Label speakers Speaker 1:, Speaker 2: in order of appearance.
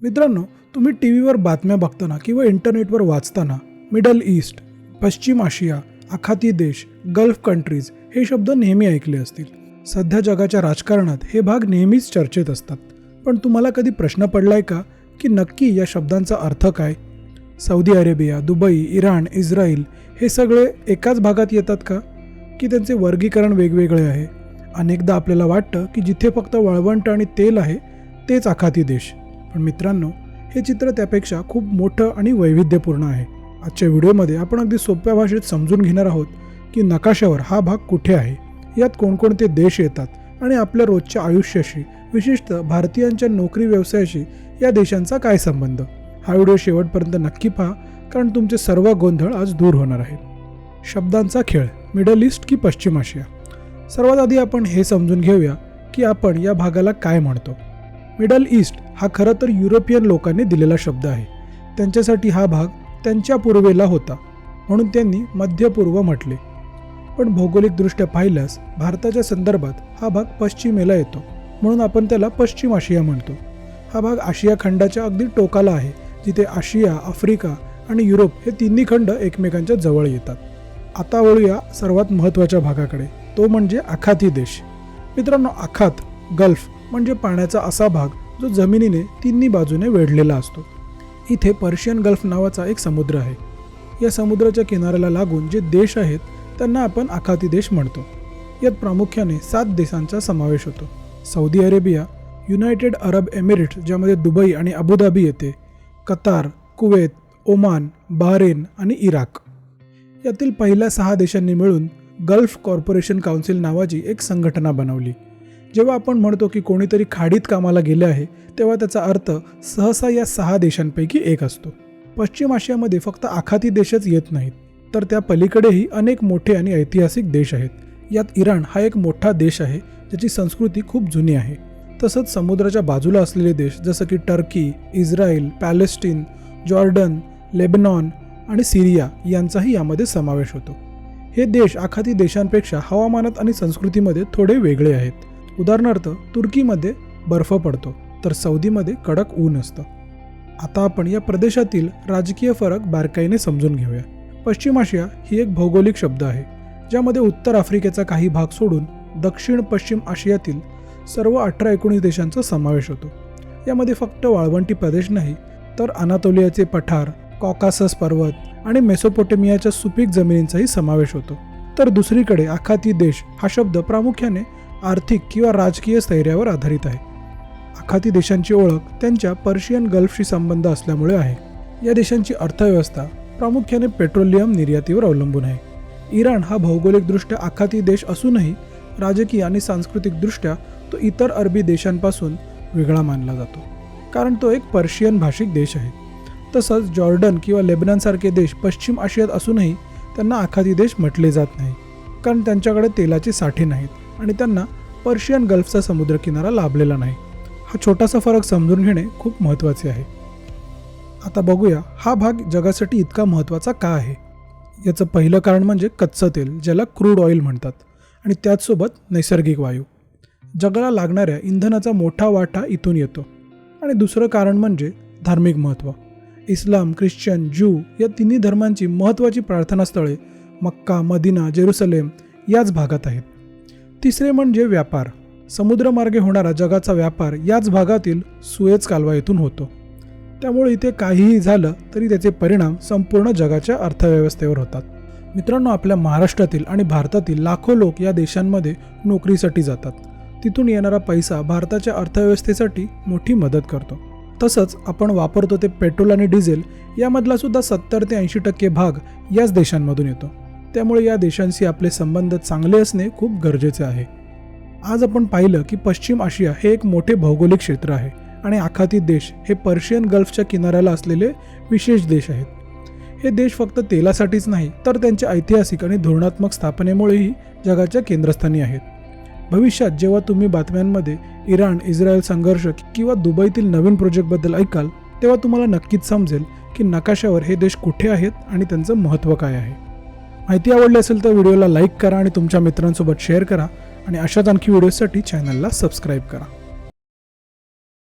Speaker 1: मित्रांनो, तुम्ही टीव्हीवर बातम्या बघताना किंवा इंटरनेटवर वाचताना मिडल ईस्ट, पश्चिम आशिया, आखाती देश, गल्फ कंट्रीज हे शब्द नेहमी ऐकले असतील. सध्या जगाच्या राजकारणात हे भाग नेहमीच चर्चेत असतात. पण तुम्हाला कधी प्रश्न पडलाय का की नक्की या शब्दांचा अर्थ काय? Saudi Arabia, Dubai, Iran, Israel हे सगळे एकाच भागात येतात का, की त्यांचे वर्गीकरण वेगवेगळे आहे? अनेकदा आपल्याला वाटतं की जिथे फक्त वाळवंट आणि तेल आहे तेच आखाती देश. पण मित्रांनो, हे चित्र त्यापेक्षा खूप मोठं आणि वैविध्यपूर्ण आहे. आजच्या व्हिडिओमध्ये आपण अगदी सोप्या भाषेत समजून घेणार आहोत की नकाशावर हा भाग कुठे आहे, यात कोणकोणते देश येतात आणि आपल्या रोजच्या आयुष्याशी, विशेषतः भारतीयांच्या नोकरी व्यवसायाशी या देशांचा काय संबंध. हा व्हिडिओ शेवटपर्यंत नक्की पहा, कारण तुमचे सर्व गोंधळ आज दूर होणार आहेत. शब्दांचा खेळ, मिडल ईस्ट की पश्चिम आशिया. सर्वात आधी आपण हे समजून घेऊया की आपण या भागाला काय म्हणतो. मिडल ईस्ट हा खरं तर युरोपियन लोकांनी दिलेला शब्द आहे. त्यांच्यासाठी हा भाग त्यांच्या पूर्वेला होता, म्हणून त्यांनी मध्य पूर्व म्हटले. पण भौगोलिकदृष्ट्या पाहिल्यास भारताच्या संदर्भात हा भाग पश्चिमेला येतो, म्हणून आपण त्याला पश्चिम आशिया म्हणतो. हा भाग आशिया खंडाच्या अगदी टोकाला आहे, जिथे आशिया, आफ्रिका आणि युरोप हे तिन्ही खंड एकमेकांच्या जवळ येतात. आता वळूया सर्वात महत्त्वाच्या भागाकडे, तो म्हणजे आखाती देश. मित्रांनो, आखात गल्फ म्हणजे पाण्याचा असा भाग जो जमिनीने तिन्ही बाजूने वेढलेला असतो. इथे पर्शियन गल्फ नावाचा एक समुद्र आहे. या समुद्राच्या किनाऱ्याला लागून जे देश आहेत त्यांना आपण आखाती देश म्हणतो. यात प्रामुख्याने 7 देशांचा समावेश होतो. Saudi Arabia, United Arab Emirates ज्यामध्ये दुबई आणि अबुधाबी येते, कतार, कुवेत, ओमान, बहरेन आणि इराक. यातील पहिल्या 6 देशांनी मिळून गल्फ कॉर्पोरेशन काउन्सिल नावाची एक संघटना बनवली. जेव्हा आपण म्हणतो की कोणीतरी खाडीत कामाला गेले आहे, तेव्हा त्याचा अर्थ सहसा या 6 देशांपैकी एक असतो. पश्चिम आशियामध्ये फक्त आखाती देशच येत नाहीत, तर त्या पलीकडेही अनेक मोठे आणि ऐतिहासिक देश आहेत. यात इराण हा एक मोठा देश आहे, ज्याची संस्कृती खूप जुनी आहे. तसंच समुद्राच्या बाजूला असलेले देश जसं की Turkey, Israel, Palestine, Jordan, Lebanon आणि सिरिया यांचाही यामध्ये समावेश होतो. हे देश आखाती देशांपेक्षा हवामानात आणि संस्कृतीमध्ये थोडे वेगळे आहेत. उदाहरणार्थ, तुर्कीमध्ये बर्फ पडतो, तर सौदीमध्ये कडक ऊन असतं. आता आपण या प्रदेशातील राजकीय फरक बारकाईने समजून घेऊया. पश्चिम आशिया ही एक भौगोलिक शब्द आहे, ज्यामध्ये उत्तर आफ्रिकेचा काही भाग सोडून दक्षिण पश्चिम आशियातील सर्व 18-19 देशांचा समावेश होतो. यामध्ये फक्त वाळवंटी प्रदेश नाही, तर अनातोलियाचे पठार, कॉकासस पर्वत आणि मेसोपोटेमियाच्या सुपीक जमिनींचाही समावेश होतो. तर दुसरीकडे आखाती देश हा शब्द प्रामुख्याने आर्थिक किंवा राजकीय स्थैर्यावर आधारित आहे. आखाती देशांची ओळख त्यांच्या पर्शियन गल्फशी संबंध असल्यामुळे आहे. या देशांची अर्थव्यवस्था प्रामुख्याने पेट्रोलियम निर्यातीवर अवलंबून आहे. इराण हा भौगोलिकदृष्ट्या आखाती देश असूनही राजकीय आणि सांस्कृतिकदृष्ट्या तो इतर अरबी देशांपासून वेगळा मानला जातो, कारण तो एक पर्शियन भाषिक देश आहे. तसंच जॉर्डन किंवा लेबनॉनसारखे देश पश्चिम आशियात असूनही त्यांना आखाती देश म्हटले जात नाही, कारण त्यांच्याकडे तेलाचे साठे नाहीत आणि त्यांना पर्शियन गल्फचा समुद्रकिनारा लाभलेला नाही. हा छोटासा फरक समजून घेणे खूप महत्त्वाचे आहे. आता बघूया हा भाग जगासाठी इतका महत्त्वाचा का आहे. याचं पहिलं कारण म्हणजे कच्चं तेल, ज्याला क्रूड ऑइल म्हणतात, आणि त्याचसोबत नैसर्गिक वायू. जगाला लागणाऱ्या इंधनाचा मोठा वाटा इथून येतो. आणि दुसरं कारण म्हणजे धार्मिक महत्त्व. इस्लाम, ख्रिश्चन, ज्यू या तिन्ही धर्मांची महत्त्वाची प्रार्थनास्थळे मक्का, मदिना, जेरुसलेम याच भागात आहेत. तिसरे म्हणजे व्यापार. समुद्रमार्गे होणारा जगाचा व्यापार याच भागातील सुएझ कालवा येथून होतो. त्यामुळे इथे काहीही झालं तरी त्याचे परिणाम संपूर्ण जगाच्या अर्थव्यवस्थेवर होतात. मित्रांनो, आपल्या महाराष्ट्रातील आणि भारतातील लाखो लोक या देशांमध्ये नोकरीसाठी जातात. तिथून येणारा पैसा भारताच्या अर्थव्यवस्थेसाठी मोठी मदत करतो. तसंच आपण वापरतो ते पेट्रोल आणि डिझेल यामधला सुद्धा 70 ते 80% भाग याच देशांमधून येतो. त्यामुळे या देशांशी आपले संबंध चांगले असणे खूप गरजेचे आहे. आज आपण पाहिलं की पश्चिम आशिया हे एक मोठे भौगोलिक क्षेत्र आहे आणि आखाती देश हे पर्शियन गल्फच्या किनाऱ्याला असलेले विशेष देश आहेत. हे देश फक्त तेलासाठीच नाही, तर त्यांच्या ऐतिहासिक आणि धोरणात्मक स्थापनेमुळेही जगाच्या केंद्रस्थानी आहेत. भविष्यात जेव्हा तुम्ही बातम्यांमध्ये इराण इस्रायल संघर्ष किंवा दुबईतील नवीन प्रोजेक्टबद्दल ऐकाल, तेव्हा तुम्हाला नक्कीच समजेल की नकाशावर हे देश कुठे आहेत आणि त्यांचं महत्त्व काय आहे. माहिती आवडली असेल तर व्हिडिओला लाईक करा आणि तुमच्या मित्रांसोबत शेअर करा, आणि अशाच आणखी व्हिडिओसाठी चॅनलला सबस्क्राईब करा.